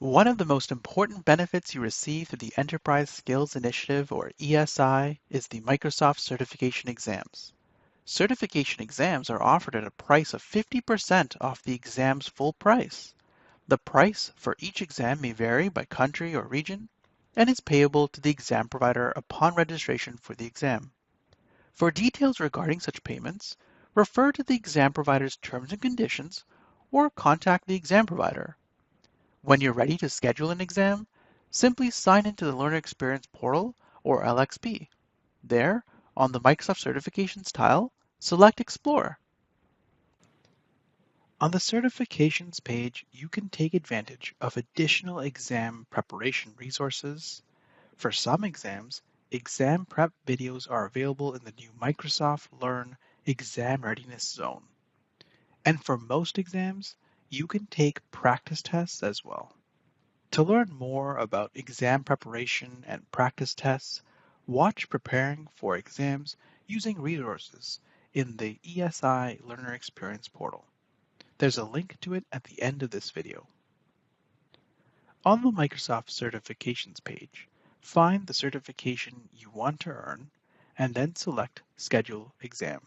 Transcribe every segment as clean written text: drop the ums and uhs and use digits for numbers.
One of the most important benefits you receive through the Enterprise Skills Initiative, or ESI, is the Microsoft certification exams. Certification exams are offered at a price of 50% off the exam's full price. The price for each exam may vary by country or region and is payable to the exam provider upon registration for the exam. For details regarding such payments, refer to the exam provider's terms and conditions or contact the exam provider. When you're ready to schedule an exam, simply sign into the Learner Experience portal or LXP. There, on the Microsoft Certifications tile, select Explore. On the certifications page, you can take advantage of additional exam preparation resources. For some exams, exam prep videos are available in the new Microsoft Learn Exam Readiness Zone. And for most exams, you can take practice tests as well. To learn more about exam preparation and practice tests, watch Preparing for Exams using resources in the ESI Learner Experience portal. There's a link to it at the end of this video. On the Microsoft Certifications page, find the certification you want to earn and then select Schedule Exam.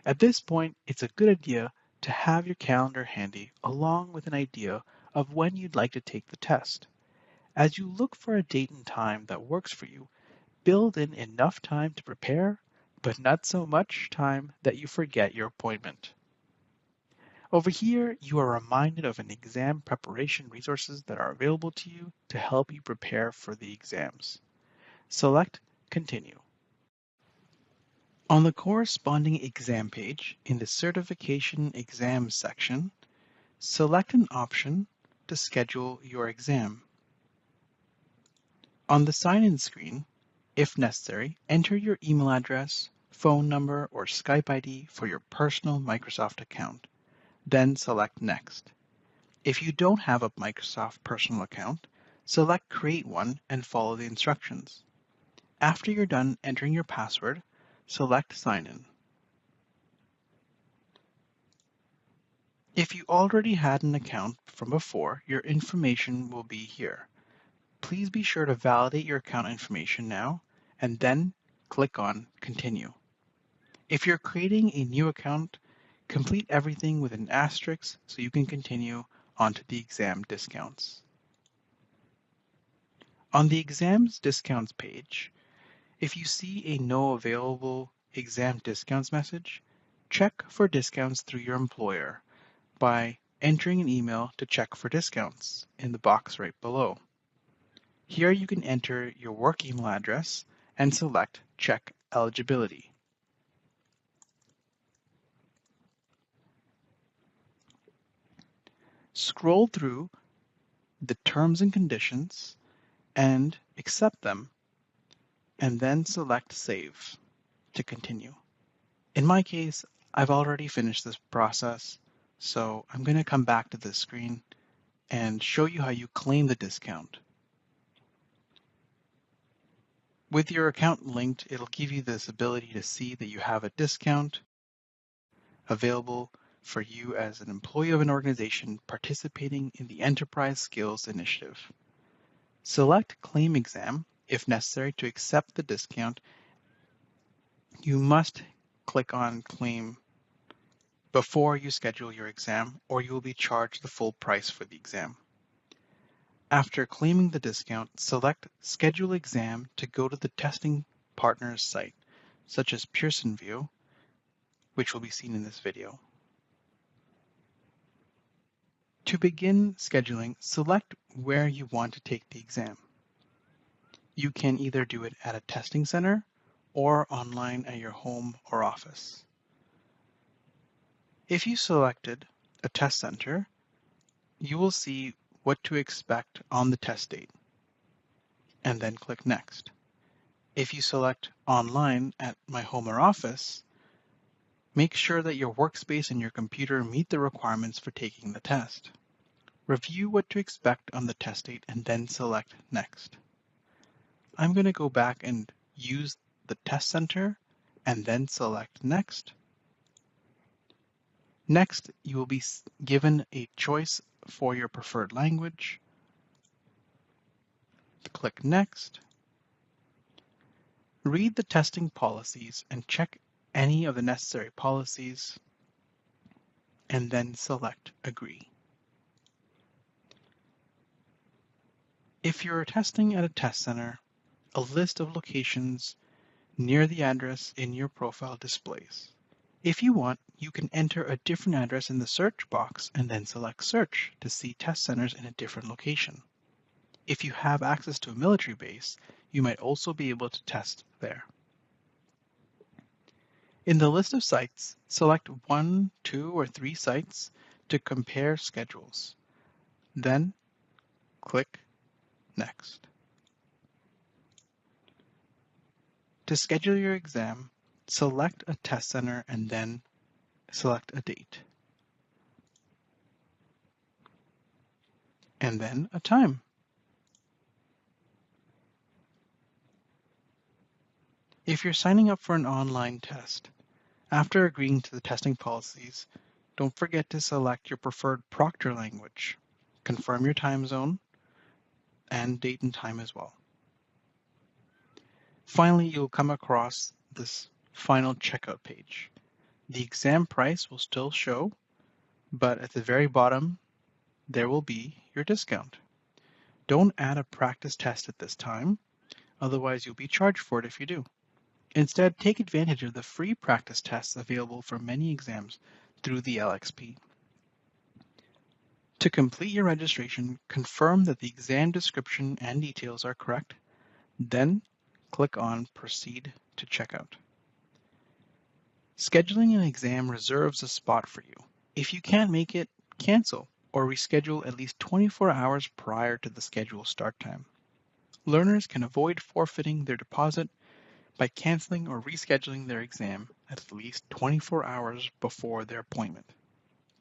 At this point, it's a good idea to have your calendar handy along with an idea of when you'd like to take the test. As you look for a date and time that works for you, build in enough time to prepare, but not so much time that you forget your appointment. Over here, you are reminded of an exam preparation resources that are available to you to help you prepare for the exams. Select Continue. On the corresponding exam page in the Certification Exams section, select an option to schedule your exam. On the sign-in screen, if necessary, enter your email address, phone number, or Skype ID for your personal Microsoft account. Then select Next. If you don't have a Microsoft personal account, select Create one and follow the instructions. After you're done entering your password, select Sign In. If you already had an account from before, your information will be here. Please be sure to validate your account information now and then click on Continue. If you're creating a new account, complete everything with an asterisk so you can continue onto the exam discounts. On the exams discounts page, if you see a no available exam discounts message, check for discounts through your employer by entering an email to check for discounts in the box right below. Here you can enter your work email address and select Check Eligibility. Scroll through the terms and conditions and accept them, and then select Save to continue. In my case, I've already finished this process, so I'm going to come back to this screen and show you how you claim the discount. With your account linked, it'll give you this ability to see that you have a discount available for you as an employee of an organization participating in the Enterprise Skills Initiative. Select Claim Exam if necessary to accept the discount. You must click on Claim before you schedule your exam, or you will be charged the full price for the exam. After claiming the discount, select Schedule Exam to go to the testing partner's site, such as Pearson VUE, which will be seen in this video. To begin scheduling, select where you want to take the exam. You can either do it at a testing center or online at your home or office. If you selected a test center, you will see what to expect on the test date, and then click Next. If you select Online at my home or office, make sure that your workspace and your computer meet the requirements for taking the test. Review what to expect on the test date and then select Next. I'm going to go back and use the test center and then select Next. Next, you will be given a choice for your preferred language. Click Next. Read the testing policies and check any of the necessary policies, and then select Agree. If you're testing at a test center, a list of locations near the address in your profile displays. If you want, you can enter a different address in the search box and then select Search to see test centers in a different location. If you have access to a military base, you might also be able to test there. In the list of sites, select 1, 2, or 3 sites to compare schedules. Then click Next. To schedule your exam, select a test center and then select a date. And then a time. If you're signing up for an online test, after agreeing to the testing policies, don't forget to select your preferred proctor language. Confirm your time zone and date and time as well. Finally, you'll come across this final checkout page. The exam price will still show, but at the very bottom, there will be your discount. Don't add a practice test at this time, otherwise you'll be charged for it if you do. Instead, take advantage of the free practice tests available for many exams through the LXP. To complete your registration, confirm that the exam description and details are correct, then click on Proceed to Checkout. Scheduling an exam reserves a spot for you. If you can't make it, cancel or reschedule at least 24 hours prior to the scheduled start time. Learners can avoid forfeiting their deposit by canceling or rescheduling their exam at least 24 hours before their appointment.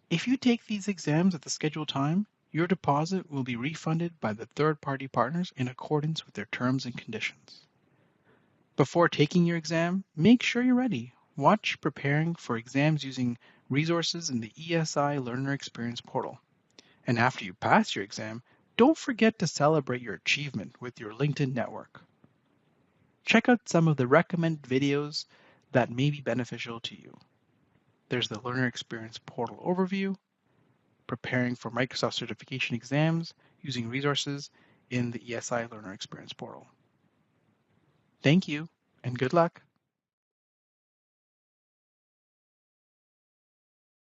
If you take these exams at the scheduled time, your deposit will be refunded by the third-party partners in accordance with their terms and conditions. Before taking your exam, make sure you're ready. Watch preparing for exams using resources in the ESI Learner Experience portal. And after you pass your exam, don't forget to celebrate your achievement with your LinkedIn network. Check out some of the recommended videos that may be beneficial to you. There's the Learner Experience portal overview, preparing for Microsoft certification exams using resources in the ESI Learner Experience portal. Thank you and good luck.